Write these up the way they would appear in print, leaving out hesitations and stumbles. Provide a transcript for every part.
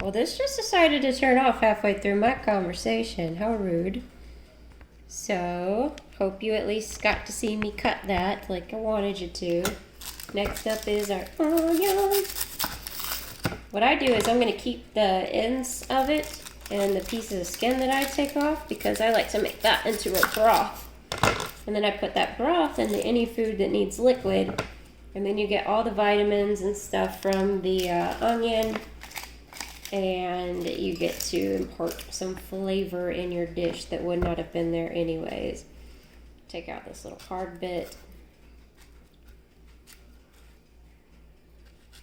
Well, this just decided to turn off halfway through my conversation. How rude. So, hope you at least got to see me cut that like I wanted you to. Next up is our onion. What I do is I'm going to keep the ends of it and the pieces of skin that I take off because I like to make that into a broth. And then I put that broth into any food that needs liquid. And then you get all the vitamins and stuff from the onion. And you get to impart some flavor in your dish that would not have been there anyways. Take out this little hard bit.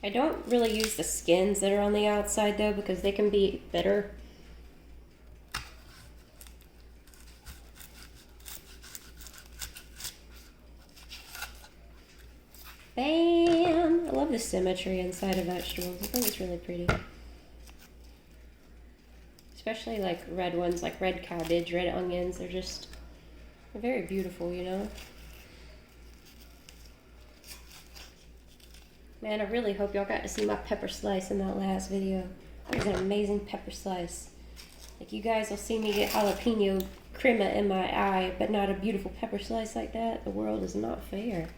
I don't really use the skins that are on the outside though because they can be bitter. Bam! I love the symmetry inside of vegetables. I think it's really pretty. Especially like red ones, like red cabbage, red onions. They're very beautiful, you know? Man, I really hope y'all got to see my pepper slice in that last video. That was an amazing pepper slice. Like, you guys will see me get jalapeno crema in my eye, but not a beautiful pepper slice like that. The world is not fair.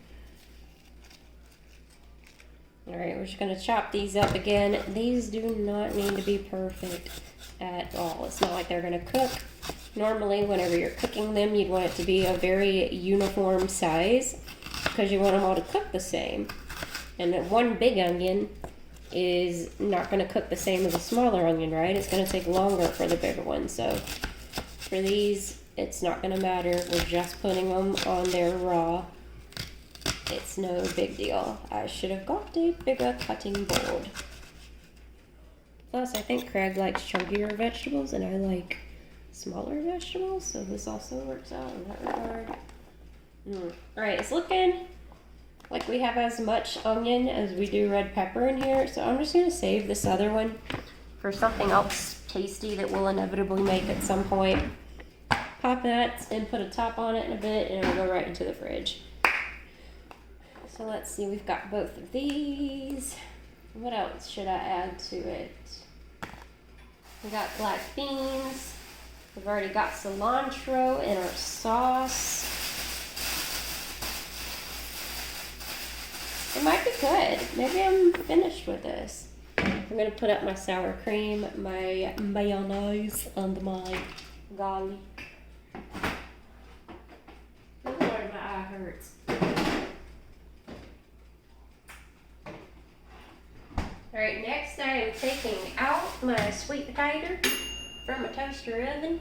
Alright, we're just going to chop these up again. These do not need to be perfect at all. It's not like they're going to cook. Normally, whenever you're cooking them, you'd want it to be a very uniform size because you want them all to cook the same. And that one big onion is not going to cook the same as a smaller onion, right? It's going to take longer for the bigger one. So for these, it's not going to matter. We're just putting them on there raw. It's no big deal. I should have got a bigger cutting board. Plus, I think Craig likes chunkier vegetables, and I like smaller vegetables, so this also works out in that regard. Alright, it's looking like we have as much onion as we do red pepper in here, so I'm just going to save this other one for something else tasty that we'll inevitably make at some point. Pop that and put a top on it in a bit, and it'll go right into the fridge. So let's see, we've got both of these. What else should I add to it? We got black beans. We've already got cilantro in our sauce. It might be good. Maybe I'm finished with this. I'm going to put up my sour cream, my mayonnaise, and my garlic. Oh Lord, my eye hurts. Alright, next I am taking out my sweet potato from a toaster oven.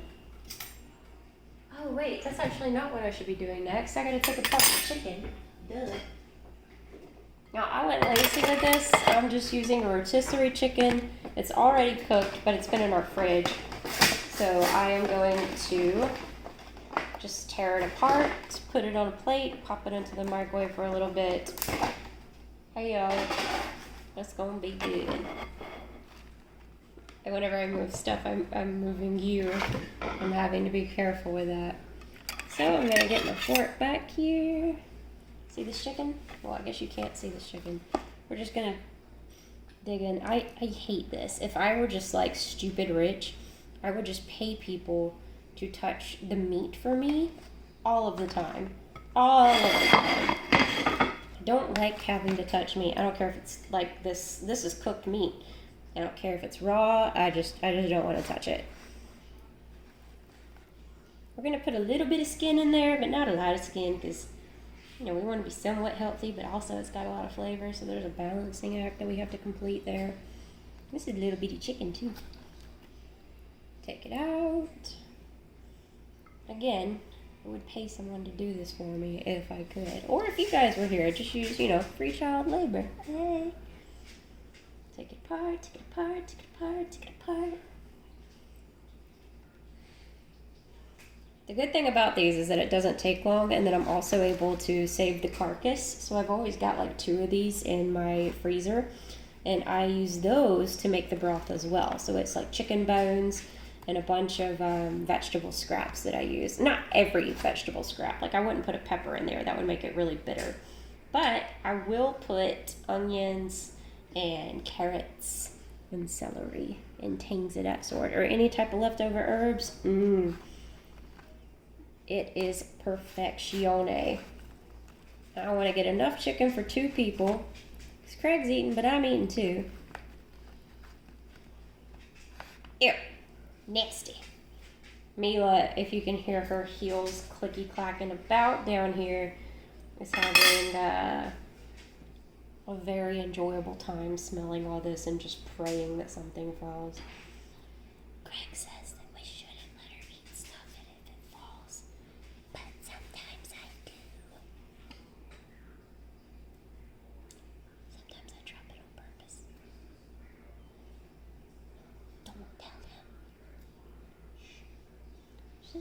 Oh wait, that's actually not what I should be doing next. I gotta take apart the chicken. Duh. Now I went lazy with this. I'm just using a rotisserie chicken. It's already cooked, but it's been in our fridge. So I am going to just tear it apart, put it on a plate, pop it into the microwave for a little bit. Hey yo. That's gonna be good. And whenever I move stuff, I'm moving you. I'm having to be careful with that. So I'm gonna get my fork back here. See this chicken? Well, I guess you can't see this chicken. We're just gonna dig in. I hate this. If I were just like stupid rich, I would just pay people to touch the meat for me all of the time. All of the time. Don't like having to touch meat. I don't care if it's like this is cooked meat. I don't care if it's raw. I just don't want to touch it. We're going to put a little bit of skin in there, but not a lot of skin because, you know, we want to be somewhat healthy, but also it's got a lot of flavor, so there's a balancing act that we have to complete there. This is a little bitty chicken too. Take it out. Again, I would pay someone to do this for me if I could. Or if you guys were here, just use, you know, free child labor. Hey. Take it apart, take it apart, take it apart, take it apart. The good thing about these is that it doesn't take long and that I'm also able to save the carcass. So I've always got like 2 of these in my freezer. And I use those to make the broth as well. So it's like chicken bones and a bunch of vegetable scraps that I use. Not every vegetable scrap. Like I wouldn't put a pepper in there. That would make it really bitter. But I will put onions and carrots and celery and things of that sort, or any type of leftover herbs. It is perfectione. I want to get enough chicken for 2 people. Because Craig's eating, but I'm eating too. Ew. Nasty. Mila, if you can hear her heels clicky clacking about down here, is having a very enjoyable time smelling all this and just praying that something falls. Craig says that we shouldn't let her eat stuff and if it falls, but sometimes I do. Sometimes I drop it on purpose. Don't tell him. It's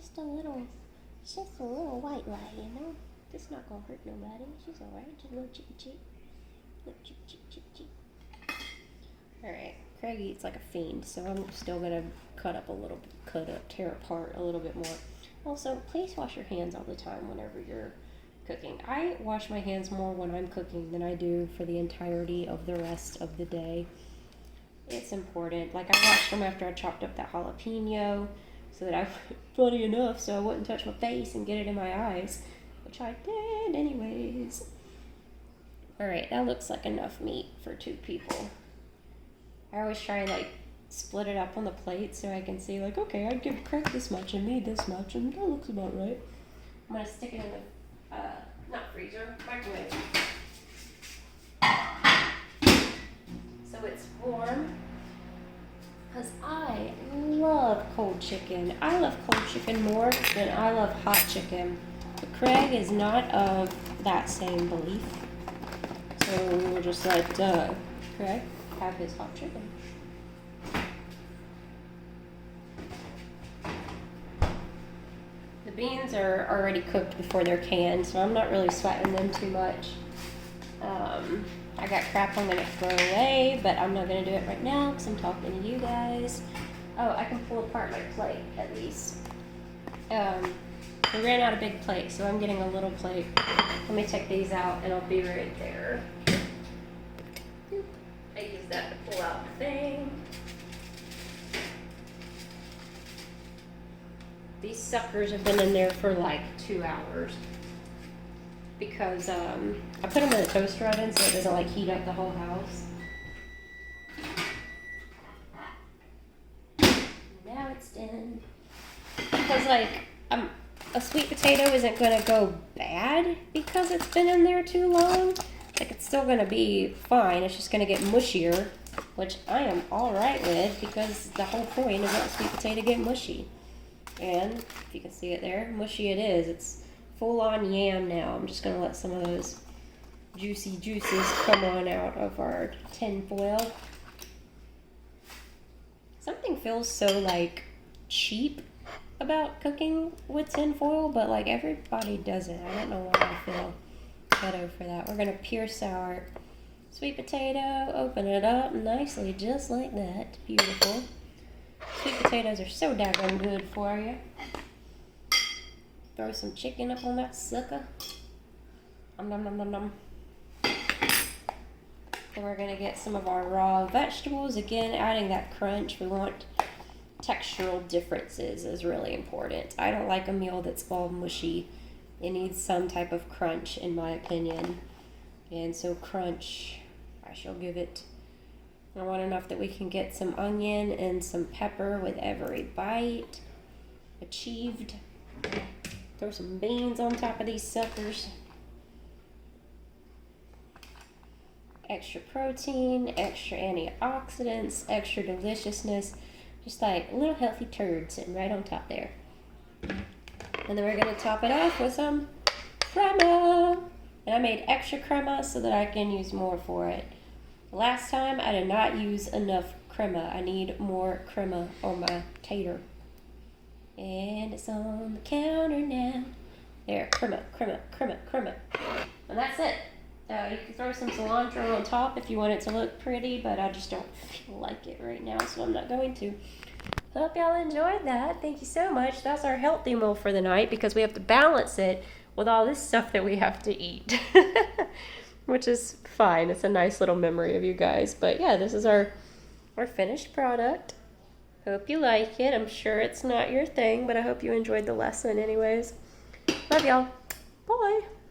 just a little white lie, you know? It's not gonna hurt nobody. She's alright. Just a little cheeky cheek. Alright, Craig eats like a fiend, so I'm still gonna tear apart a little bit more. Also, please wash your hands all the time whenever you're cooking. I wash my hands more when I'm cooking than I do for the entirety of the rest of the day. It's important. Like, I washed them after I chopped up that jalapeno so that I plenty enough so I wouldn't touch my face and get it in my eyes, which I did anyways. Alright, that looks like enough meat for 2 people. I always try and like split it up on the plate so I can see like, okay, I'd give Craig this much and me this much, and that looks about right. I'm gonna stick it in the, not freezer, microwave. So it's warm. Because I love cold chicken. I love cold chicken more than I love hot chicken. But Craig is not of that same belief. So we will just let Craig have his hot chicken. The beans are already cooked before they're canned, so I'm not really sweating them too much. I got crap I'm going to throw away, but I'm not going to do it right now because I'm talking to you guys. Oh, I can pull apart my plate at least. We ran out of big plate, so I'm getting a little plate. Let me take these out and I'll be right there. I use that to pull out the thing. These suckers have been in there for like 2 hours. Because I put them in a toaster oven so it doesn't like heat up the whole house. Now it's done. Because like a sweet potato isn't gonna go bad because it's been in there too long. Like it's still gonna be fine. It's just gonna get mushier, which I am all right with because the whole point is let sweet potato get mushy. And if you can see it there, mushy it is. It's full on yam now. I'm just gonna let some of those juicy juices come on out of our tin foil. Something feels so like cheap about cooking with tin foil, but like everybody does it. I don't know why I feel ghetto for that. We're gonna pierce our sweet potato, open it up nicely just like that. Beautiful. Sweet potatoes are so daggone good for you. Throw some chicken up on that sucker. Nom nom nom nom nom. Then we're gonna get some of our raw vegetables. Again, adding that crunch. We want textural differences is really important. I don't like a meal that's all mushy. It needs some type of crunch, in my opinion. And so crunch, I shall give it. I want enough that we can get some onion and some pepper with every bite. Achieved. Throw some beans on top of these suckers. Extra protein, extra antioxidants, extra deliciousness. Just like a little healthy turd sitting right on top there. And then we're going to top it off with some crema. And I made extra crema so that I can use more for it. Last time I did not use enough crema. I need more crema on my tater. And it's on the counter now. There, crema, crema, crema, crema. And that's it. You can throw some cilantro on top if you want it to look pretty, but I just don't feel like it right now, so I'm not going to. Hope y'all enjoyed that. Thank you so much. That's our healthy meal for the night because we have to balance it with all this stuff that we have to eat. Which is fine. It's a nice little memory of you guys. But yeah, this is our our finished product. Hope you like it. I'm sure it's not your thing, but I hope you enjoyed the lesson anyways. Love y'all. Bye.